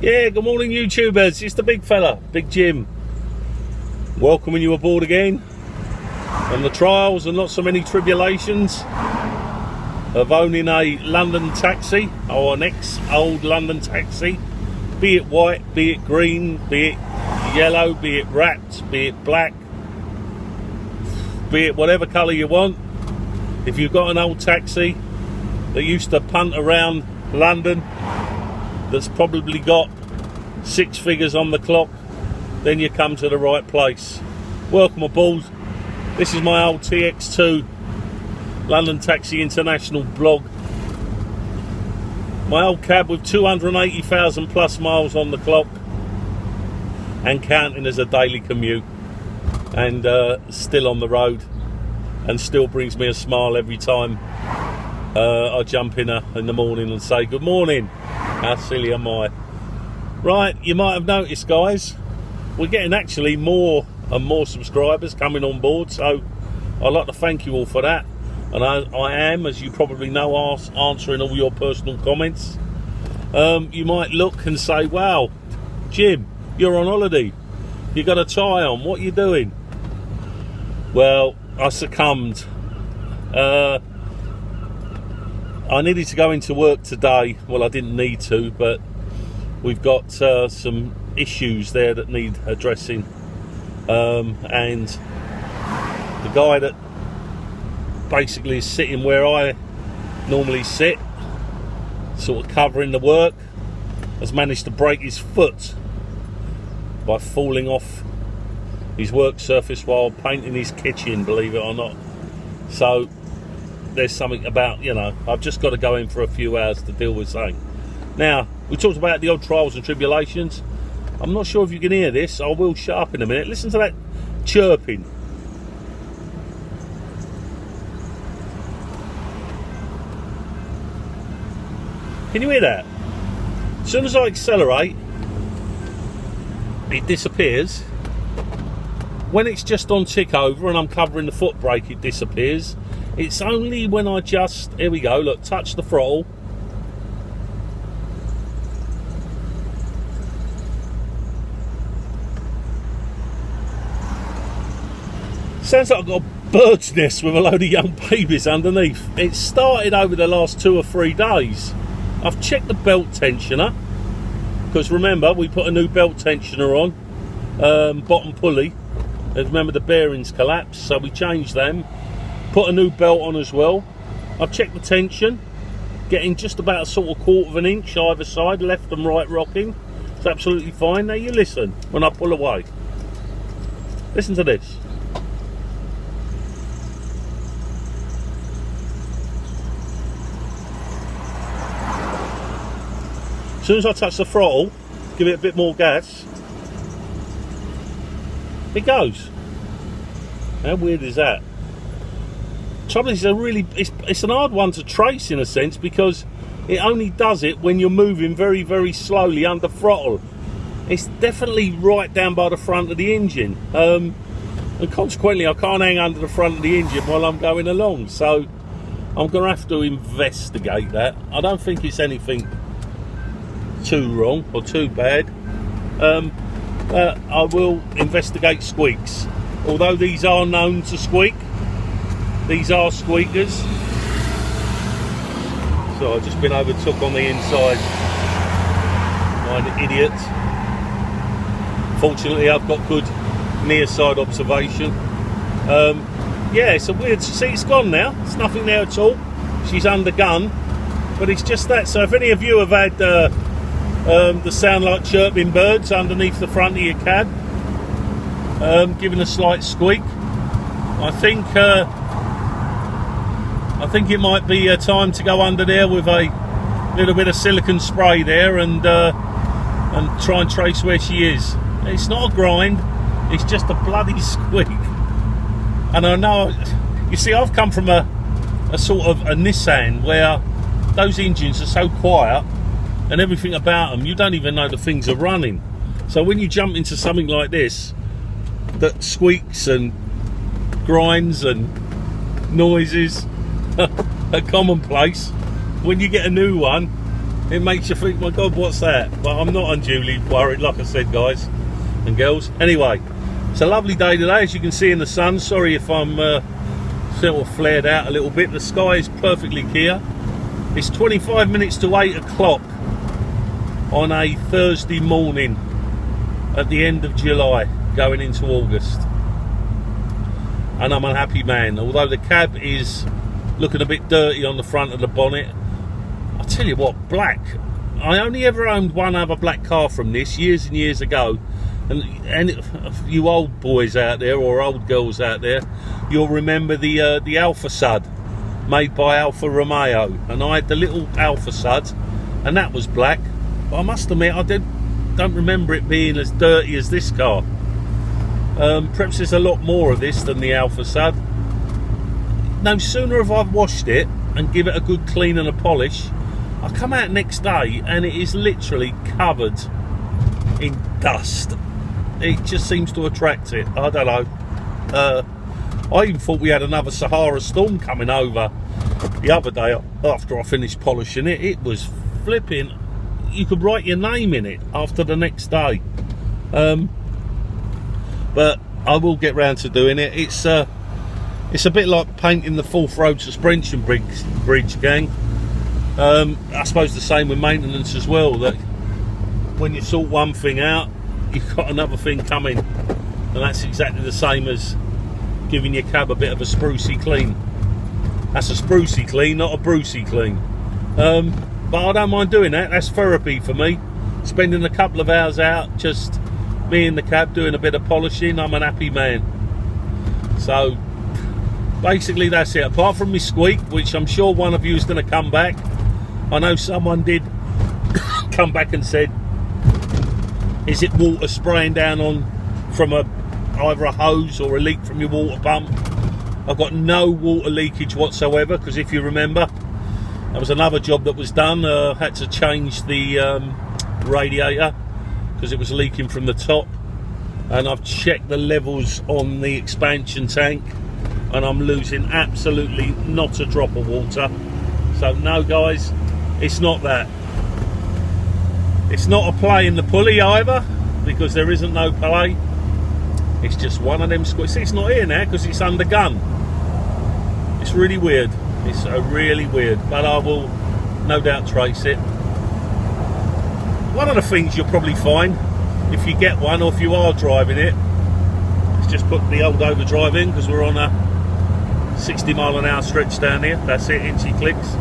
Yeah, good morning YouTubers, it's the big fella, Big Jim. Welcoming you aboard again on the trials and not so many tribulations of owning a London taxi, or an ex-old London taxi. Be it white, be it green, be it yellow, be it wrapped, be it black, be it whatever colour you want. If you've got an old taxi that used to punt around London, that's probably got 6 figures on the clock, then you come to the right place. Welcome aboard. This is my old TX2 London Taxi International blog. My old cab with 280,000 plus miles on the clock and counting as a daily commute, and still on the road, and still brings me a smile every time I jump in the morning and say good morning. How silly am I? Right, you might have noticed, guys, we're getting actually more and more subscribers coming on board, so I'd like to thank you all for that. And I am, as you probably know, answering all your personal comments. You might look and say, wow, Jim, you're on holiday, you got a tie on, what are you doing? Well, I succumbed. I needed to go into work today. Well, I didn't need to, but we've got some issues there that need addressing, and the guy that basically is sitting where I normally sit, sort of covering the work, has managed to break his foot by falling off his work surface while painting his kitchen, believe it or not. So there's something about, you know, I've just got to go in for a few hours to deal with something. Now, we talked about the old trials and tribulations. I'm not sure if you can hear this. I will shut up in a minute. Listen to that chirping. Can you hear that? As soon as I accelerate, it disappears. When it's just on tick over and I'm covering the foot brake, it disappears. It's only when I just, here we go, look, touch the throttle. Sounds like I've got a bird's nest with a load of young babies underneath. It started over the last 2 or 3 days. I've checked the belt tensioner, because remember, we put a new belt tensioner on, bottom pulley. And remember, the bearings collapsed, so we changed them. Put a new belt on as well. I've checked the tension, getting just about a sort of 1/4 of an inch either side, left and right rocking. It's absolutely fine. Now you listen when I pull away. Listen to this. As soon as I touch the throttle, give it a bit more gas, it goes. How weird is that? Trouble is, it's an hard one to trace in a sense, because it only does it when you're moving very, very slowly under throttle. It's definitely right down by the front of the engine, and consequently I can't hang under the front of the engine while I'm going along, so I'm going to have to investigate that. I don't think it's anything too wrong or too bad. I will investigate squeaks, although these are known to squeak. These are squeakers. So I've just been overtook on the inside by an idiot. Fortunately, I've got good near side observation. Yeah, it's a weird, see, it's gone now. It's nothing there at all. She's undergun, but it's just that. So if any of you have had the sound like chirping birds underneath the front of your cab, giving a slight squeak, I think it might be time to go under there with a little bit of silicone spray there and try and trace where she is. It's not a grind, it's just a bloody squeak. And I know, you see, I've come from a sort of a Nissan where those engines are so quiet and everything about them, you don't even know the things are running. So when you jump into something like this that squeaks and grinds and noises are commonplace, when you get a new one, it makes you think, my God, what's that? But I'm not unduly worried, like I said, guys and girls. Anyway, it's a lovely day today, as you can see in the sun. Sorry if I'm sort of flared out a little bit. The sky is perfectly clear. It's 25 minutes to 8 o'clock on a Thursday morning at the end of July, going into August. And I'm a happy man. Although the cab is looking a bit dirty on the front of the bonnet, I'll tell you what, black. I only ever owned one other black car from this years and years ago. And you old boys out there, or old girls out there, you'll remember the Alfa Sud made by Alfa Romeo, and I had the little Alfa Sud, and that was black. But I must admit, I don't remember it being as dirty as this car. Perhaps there's a lot more of this than the Alfa Sud. No sooner have I washed it and give it a good clean and a polish, I come out next day and it is literally covered in dust. It just seems to attract it. I don't know. I even thought we had another Sahara storm coming over the other day after I finished polishing it. It was flipping. You could write your name in it after the next day. But I will get round to doing it. It's a bit like painting the Fourth Road suspension bridge, gang. I suppose the same with maintenance as well, that when you sort one thing out, you've got another thing coming, and that's exactly the same as giving your cab a bit of a sprucey clean. That's a sprucey clean, not a brucey clean. But I don't mind doing that. That's therapy for me. Spending a couple of hours out, just me in the cab doing a bit of polishing. I'm an happy man. So basically that's it. Apart from my squeak, which I'm sure one of you is going to come back. I know someone did come back and said, is it water spraying down on from either a hose or a leak from your water pump? I've got no water leakage whatsoever, because if you remember, there was another job that was done. Had to change the radiator because it was leaking from the top, and I've checked the levels on the expansion tank and I'm losing absolutely not a drop of water. So no guys, it's not that. It's not a play in the pulley either, because there isn't no play. It's just one of them squeaks. It's not here now because it's under gun. It's really weird. It's really weird, but I will no doubt trace it. One of the things you'll probably find if you get one, or if you are driving it, is just put the old overdrive in, because we're on a 60 mile an hour stretch down here. That's it, inchy clicks.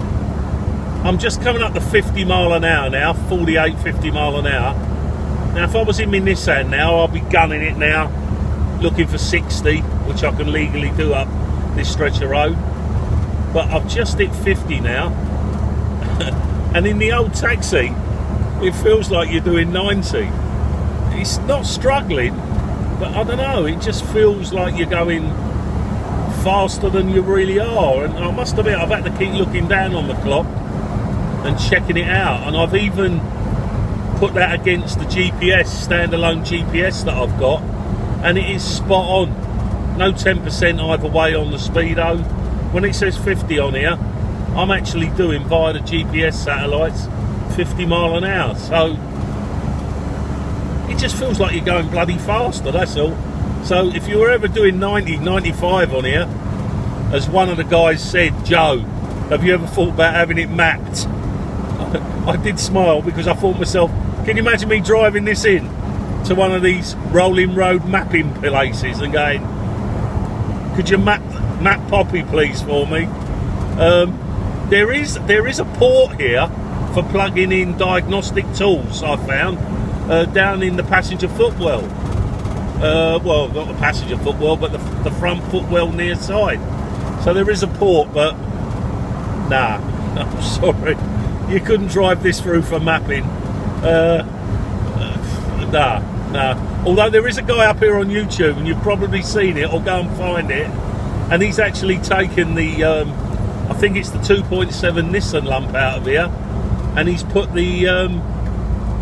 I'm just coming up to 50 mile an hour now, 48, 50 mile an hour. Now if I was in my Nissan now, I'll be gunning it now, looking for 60, which I can legally do up this stretch of road. But I've just hit 50 now. And in the old taxi, it feels like you're doing 90. It's not struggling, but I don't know, it just feels like you're going faster than you really are. And I must admit, I've had to keep looking down on the clock and checking it out, and I've even put that against the GPS, standalone GPS that I've got, and it is spot on. No 10% either way on the speedo. When it says 50 on here, I'm actually doing, via the GPS satellites, 50 mile an hour. So it just feels like you're going bloody faster, that's all. So if you were ever doing 90, 95 on here, as one of the guys said, Joe, have you ever thought about having it mapped? I did smile, because I thought to myself, can you imagine me driving this in to one of these rolling road mapping places and going, could you map Poppy please for me? There is a port here for plugging in diagnostic tools, I found, down in the passenger footwell. Well, not the passenger footwell, but the front footwell near side. So there is a port, but nah, I'm sorry, you couldn't drive this through for mapping. Nah. Although there is a guy up here on YouTube, and you've probably seen it, or go and find it, and he's actually taken the, I think it's the 2.7 Nissan lump out of here, and he's put a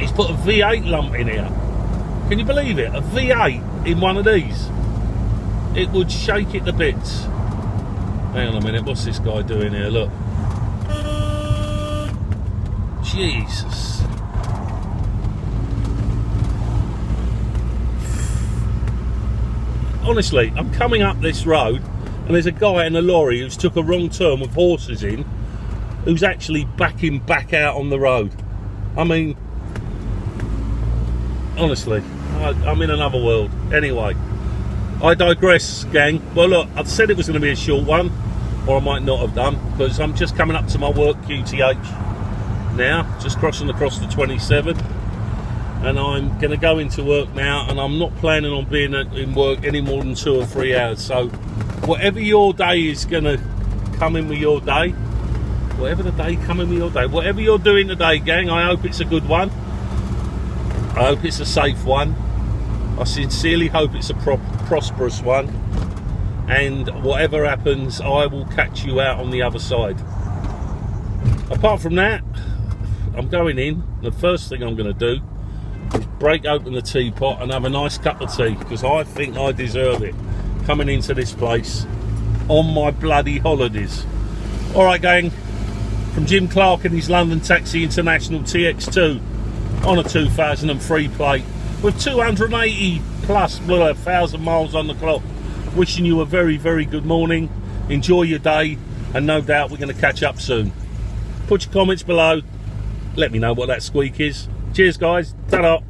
V8 lump in here. Can you believe it? A V8 in one of these? It would shake it to bits. Hang on a minute, what's this guy doing here? Look. Jesus. Honestly, I'm coming up this road and there's a guy in a lorry who's took a wrong turn with horses in, who's actually backing back out on the road. I mean, honestly, I'm in another world. Anyway, I digress, gang. Well, look, I've said it was going to be a short one, or I might not have done, because I'm just coming up to my work QTH now, just crossing across the 27, and I'm going to go into work now, and I'm not planning on being in work any more than 2 or 3 hours. So whatever your day is going to come in with your day, whatever the day coming with your day, whatever you're doing today, gang, I hope it's a good one. I hope it's a safe one. I sincerely hope it's a prosperous one. And whatever happens, I will catch you out on the other side. Apart from that, I'm going in. The first thing I'm going to do is break open the teapot and have a nice cup of tea, because I think I deserve it, coming into this place on my bloody holidays. Alright, gang, from Jim Clark and his London Taxi International TX2 on a 2003 plate with 280 plus 1,000 miles on the clock, wishing you a very, very good morning. Enjoy your day, and no doubt we're going to catch up soon. Put your comments below, let me know what that squeak is. Cheers guys, ta-da.